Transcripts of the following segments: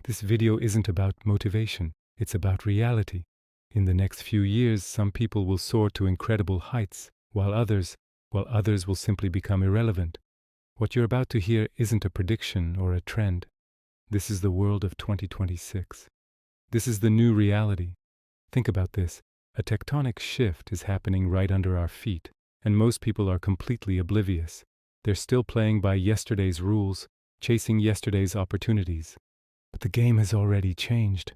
This video isn't about motivation, it's about reality. In the next few years, some people will soar to incredible heights, while others will simply become irrelevant. What you're about to hear isn't a prediction or a trend. This is the world of 2026. This is the new reality. Think about this. A tectonic shift is happening right under our feet, and most people are completely oblivious. They're still playing by yesterday's rules, chasing yesterday's opportunities. But the game has already changed.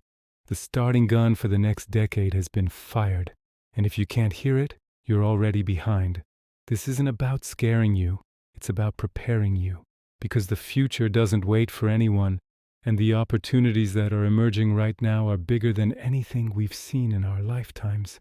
The starting gun for the next decade has been fired, and if you can't hear it, you're already behind. This isn't about scaring you, it's about preparing you, because the future doesn't wait for anyone, and the opportunities that are emerging right now are bigger than anything we've seen in our lifetimes.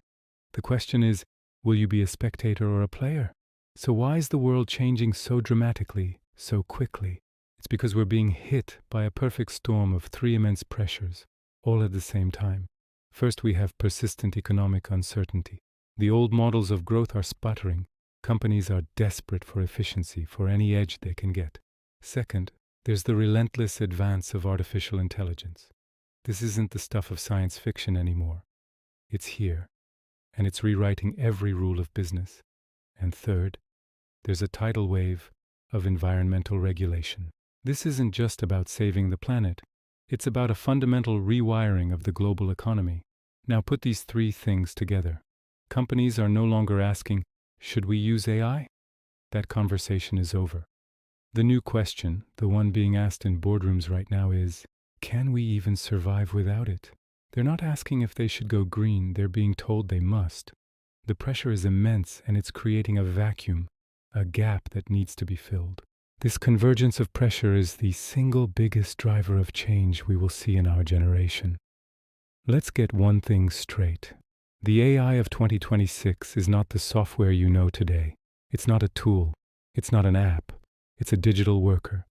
The question is, will you be a spectator or a player? So why is the world changing so dramatically, so quickly? It's because we're being hit by a perfect storm of three immense pressures, all at the same time. First, we have persistent economic uncertainty. The old models of growth are sputtering. Companies are desperate for efficiency, for any edge they can get. Second, there's the relentless advance of artificial intelligence. This isn't the stuff of science fiction anymore. It's here, and it's rewriting every rule of business. And third, there's a tidal wave of environmental regulation. This isn't just about saving the planet. It's about a fundamental rewiring of the global economy. Now put these three things together. Companies are no longer asking, should we use AI? That conversation is over. The new question, the one being asked in boardrooms right now is, can we even survive without it? They're not asking if they should go green, they're being told they must. The pressure is immense and it's creating a vacuum, a gap that needs to be filled. This convergence of pressure is the single biggest driver of change we will see in our generation. Let's get one thing straight. The AI of 2026 is not the software you know today. It's not a tool. It's not an app. It's a digital worker.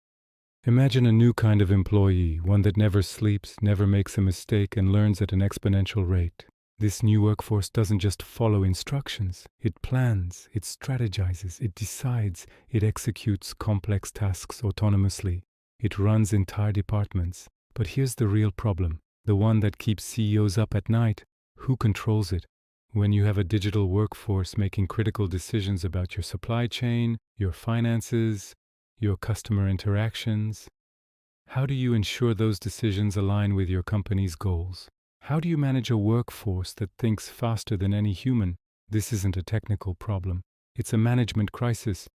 Imagine a new kind of employee, one that never sleeps, never makes a mistake, and learns at an exponential rate. This new workforce doesn't just follow instructions. It plans, it strategizes, it decides, it executes complex tasks autonomously. It runs entire departments. But here's the real problem, the one that keeps CEOs up at night. Who controls it? When you have a digital workforce making critical decisions about your supply chain, your finances, your customer interactions, how do you ensure those decisions align with your company's goals? How do you manage a workforce that thinks faster than any human? This isn't a technical problem. It's a management crisis.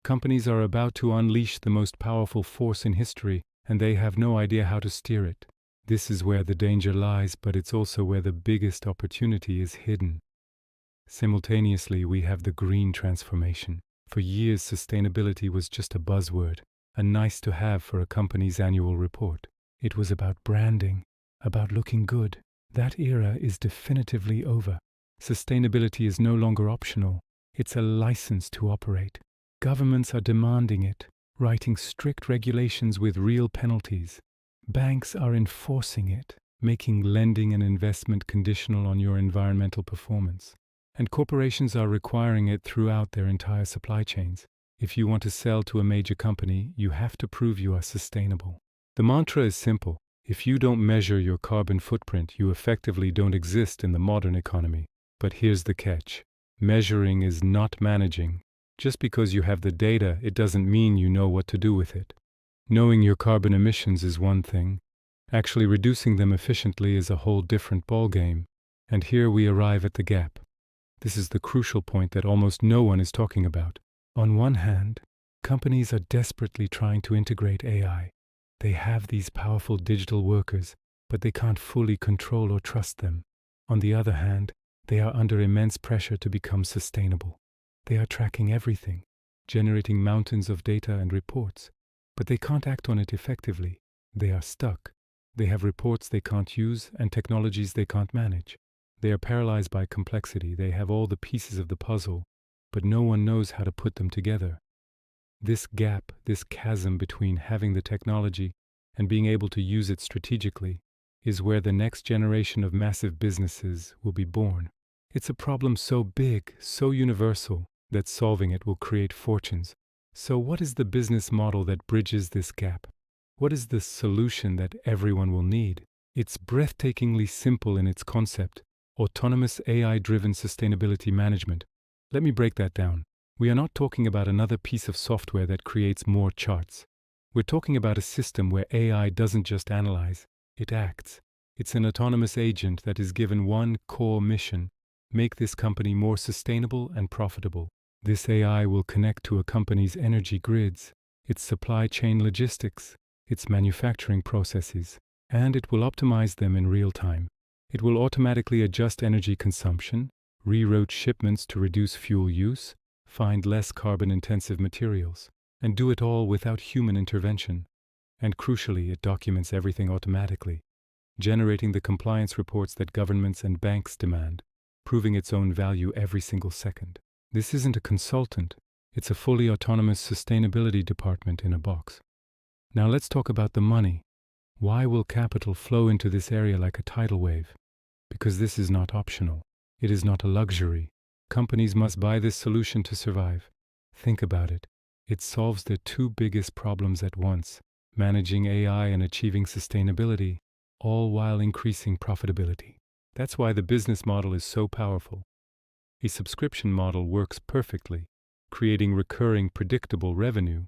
Companies are about to unleash the most powerful force in history, and they have no idea how to steer it. This is where the danger lies, but it's also where the biggest opportunity is hidden. Simultaneously, we have the green transformation. For years, sustainability was just a buzzword, a nice to have for a company's annual report. It was about branding, about looking good. That era is definitively over. Sustainability is no longer optional. It's a license to operate. Governments are demanding it, writing strict regulations with real penalties. Banks are enforcing it, making lending and investment conditional on your environmental performance. And corporations are requiring it throughout their entire supply chains. If you want to sell to a major company, you have to prove you are sustainable. The mantra is simple. If you don't measure your carbon footprint, you effectively don't exist in the modern economy. But here's the catch. Measuring is not managing. Just because you have the data, it doesn't mean you know what to do with it. Knowing your carbon emissions is one thing. Actually reducing them efficiently is a whole different ballgame. And here we arrive at the gap. This is the crucial point that almost no one is talking about. On one hand, companies are desperately trying to integrate AI. They have these powerful digital workers, but they can't fully control or trust them. On the other hand, they are under immense pressure to become sustainable. They are tracking everything, generating mountains of data and reports, but they can't act on it effectively. They are stuck. They have reports they can't use and technologies they can't manage. They are paralyzed by complexity. They have all the pieces of the puzzle, but no one knows how to put them together. This gap, this chasm between having the technology and being able to use it strategically, is where the next generation of massive businesses will be born. It's a problem so big, so universal, that solving it will create fortunes. So what is the business model that bridges this gap? What is the solution that everyone will need? It's breathtakingly simple in its concept: autonomous AI-driven sustainability management. Let me break that down. We are not talking about another piece of software that creates more charts. We're talking about a system where AI doesn't just analyze, it acts. It's an autonomous agent that is given one core mission: make this company more sustainable and profitable. This AI will connect to a company's energy grids, its supply chain logistics, its manufacturing processes, and it will optimize them in real time. It will automatically adjust energy consumption, reroute shipments to reduce fuel use, find less carbon-intensive materials, and do it all without human intervention. And crucially, it documents everything automatically, generating the compliance reports that governments and banks demand, proving its own value every single second. This isn't a consultant, it's a fully autonomous sustainability department in a box. Now let's talk about the money. Why will capital flow into this area like a tidal wave? Because this is not optional. It is not a luxury. Companies must buy this solution to survive. Think about it. It solves their two biggest problems at once: managing AI and achieving sustainability, all while increasing profitability. That's why the business model is so powerful. A subscription model works perfectly, creating recurring, predictable revenue.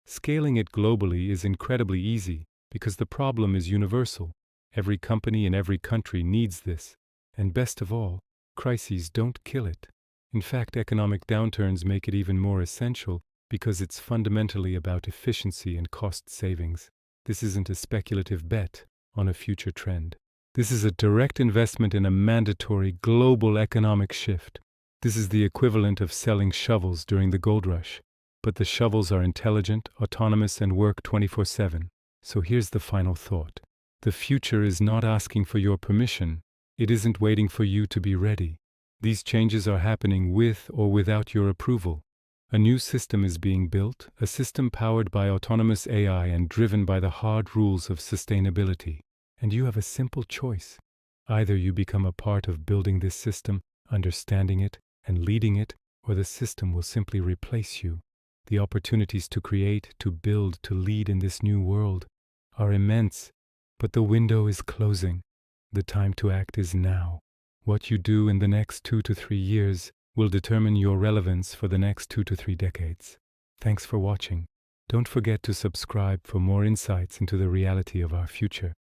Scaling it globally is incredibly easy because the problem is universal. Every company in every country needs this. And best of all, crises don't kill it. In fact, economic downturns make it even more essential because it's fundamentally about efficiency and cost savings. This isn't a speculative bet on a future trend. This is a direct investment in a mandatory global economic shift. This is the equivalent of selling shovels during the gold rush. But the shovels are intelligent, autonomous, and work 24/7. So here's the final thought. The future is not asking for your permission. It isn't waiting for you to be ready. These changes are happening with or without your approval. A new system is being built, a system powered by autonomous AI and driven by the hard rules of sustainability. And you have a simple choice. Either you become a part of building this system, understanding it, and leading it, or the system will simply replace you. The opportunities to create, to build, to lead in this new world are immense, but the window is closing. The time to act is now. What you do in the next 2 to 3 years will determine your relevance for the next 2 to 3 decades. Thanks for watching. Don't forget to subscribe for more insights into the reality of our future.